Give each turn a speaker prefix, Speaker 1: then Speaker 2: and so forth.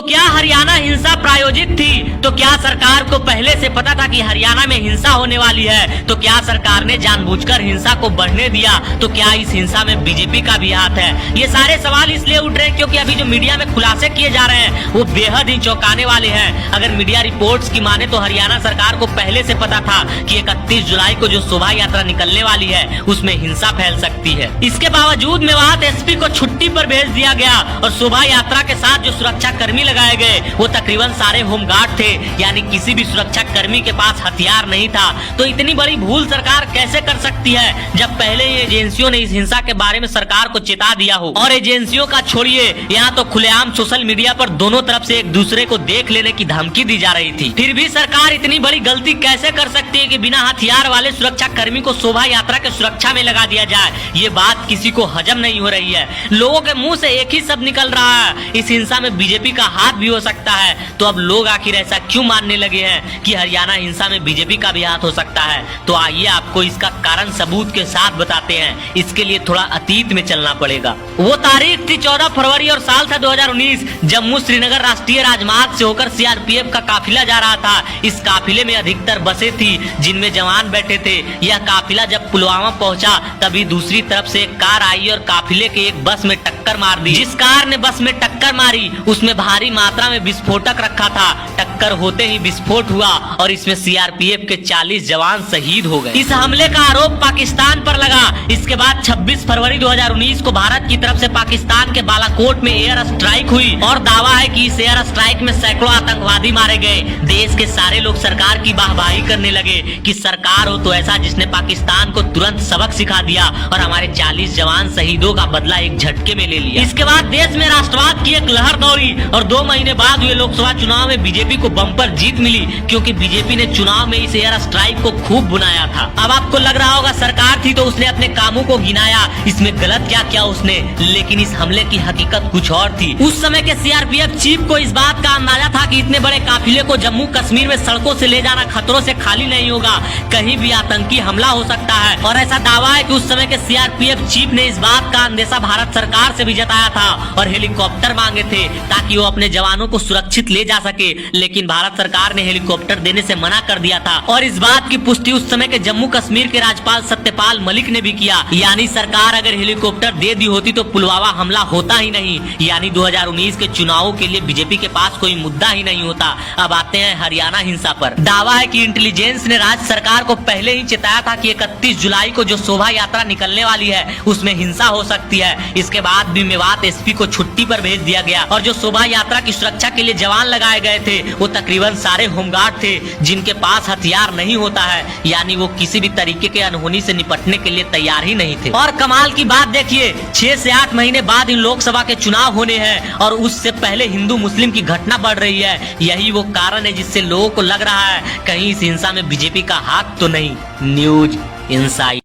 Speaker 1: क्या हरियाणा हिंसा प्रायोजित थी? तो क्या सरकार को पहले से पता था कि हरियाणा में हिंसा होने वाली है? तो क्या सरकार ने जानबूझकर हिंसा को बढ़ने दिया? तो क्या इस हिंसा में बीजेपी का भी हाथ है? ये सारे सवाल इसलिए उठ रहे हैं क्योंकि अभी जो मीडिया में खुलासे किए जा रहे हैं वो बेहद ही चौंकाने वाले हैं। अगर मीडिया रिपोर्ट्स की माने तो हरियाणा सरकार को पहले से पता था कि 31 जुलाई को जो शोभा यात्रा निकलने वाली है उसमें हिंसा फैल सकती है। इसके बावजूद मेवात एसपी को छुट्टी पर भेज दिया गया और शोभा यात्रा के साथ जो सुरक्षा कर्मी लगाए गए वो तकरीबन सारे होमगार्ड थे, यानी किसी भी सुरक्षा कर्मी के पास हथियार नहीं था। तो इतनी बड़ी भूल सरकार कैसे कर सकती है जब पहले ही एजेंसियों ने इस हिंसा के बारे में सरकार को चेता दिया हो? और एजेंसियों का छोड़िए, यहाँ तो खुलेआम सोशल मीडिया पर दोनों तरफ से एक दूसरे को देख लेने की धमकी दी जा रही थी। फिर भी सरकार इतनी बड़ी गलती कैसे कर सकती है कि बिना हथियार वाले सुरक्षा कर्मी को शोभा यात्रा के सुरक्षा में लगा दिया जाए? ये बात किसी को हजम नहीं हो रही है। लोगों के मुंह से एक ही शब्द निकल रहा है, इस हिंसा में बीजेपी का हाथ भी हो सकता है। तो अब लोग आखिर ऐसा क्यों मानने लगे हैं कि हरियाणा हिंसा में बीजेपी का भी हाथ हो सकता है? तो आइए आपको इसका कारण सबूत के साथ बताते हैं। इसके लिए थोड़ा अतीत में चलना पड़ेगा। वो तारीख थी 14 फरवरी और साल था 2019। जम्मू श्रीनगर राष्ट्रीय राजमार्ग से होकर सीआरपीएफ का काफिला जा रहा था। इस काफिले में अधिकतर बसें थी जिनमें जवान बैठे थे। यह काफिला जब पुलवामा पहुंचा तभी दूसरी तरफ से एक कार आई और काफिले के एक बस में टक्कर मार दी। जिस कार ने बस में टक्कर मारी उसमें भारी मात्रा में विस्फोटक रखा था। टक्कर होते ही विस्फोट हुआ और इसमें सीआरपीएफ के 40 जवान शहीद हो गए। इस हमले का आरोप पाकिस्तान पर लगा। इसके बाद 26 फरवरी 2019 को भारत की तरफ से पाकिस्तान के बालाकोट में एयर स्ट्राइक हुई और दावा है कि इस एयर स्ट्राइक में सैकड़ों आतंकवादी मारे गए। देश के सारे लोग सरकार की वाहवाही करने लगे कि सरकार हो तो ऐसा जिसने पाकिस्तान को तुरंत सबक सिखा दिया और हमारे 40 जवान शहीदों का बदला एक झटके में ले लिया। इसके बाद देश में राष्ट्रवाद की एक लहर दौड़ी और 2 महीने बाद हुए लोकसभा चुनाव में बीजेपी को बम्पर जीत मिली क्योंकि बीजेपी ने चुनाव में इस एयर स्ट्राइक को खूब बुनाया था। अब आपको लग रहा होगा सरकार थी तो उसने अपने कामों को गिनाया, इसमें गलत क्या किया उसने, लेकिन इस हमले की हकीकत कुछ और थी। उस समय के सीआरपीएफ चीफ को इस बात का अंदाजा था कि इतने बड़े काफिले को जम्मू कश्मीर में सड़कों से ले जाना खतरों से खाली नहीं होगा, कहीं भी आतंकी हमला हो सकता है। और ऐसा दावा है कि उस समय के सीआरपीएफ चीफ ने इस बात का अंदेशा भारत सरकार से भी जताया था और हेलीकॉप्टर मांगे थे ताकि वो अपने जवानों को सुरक्षित ले जा सके, लेकिन भारत सरकार ने हेलीकॉप्टर देने से मना कर दिया था। और इस बात की पुष्टि उस समय के जम्मू कश्मीर के राज्यपाल सत्यपाल मलिक ने भी किया, यानी सरकार अगर हेलीकॉप्टर दे दी होती तो पुलवामा हमला होता ही नहीं, यानी 2019 के चुनावों के लिए बीजेपी के पास कोई मुद्दा ही नहीं होता। अब आते हैं हरियाणा हिंसा पर। दावा है कि इंटेलिजेंस ने राज्य सरकार को पहले ही चेताया था कि 31 जुलाई को जो शोभा यात्रा निकलने वाली है उसमें हिंसा हो सकती है। इसके बाद भी मेवात एसपी को छुट्टी पर भेज दिया गया और जो शोभा यात्रा की सुरक्षा के लिए जवान लगाए गए थे वो तकरीबन सारे होमगार्ड थे जिनके पास हथियार नहीं होता है, यानी वो किसी भी तरीके के अनहोनी से निपटने के लिए तैयार ही नहीं थे। और कमाल की बात देखिए, 6 से 8 महीने बाद इन लोकसभा के चुनाव होने हैं और उससे पहले हिंदू मुस्लिम की घटना बढ़ रही है। यही वो कारण है जिससे लोगों को लग रहा है कहीं इस हिंसा में बीजेपी का हाथ तो नहीं। News inside.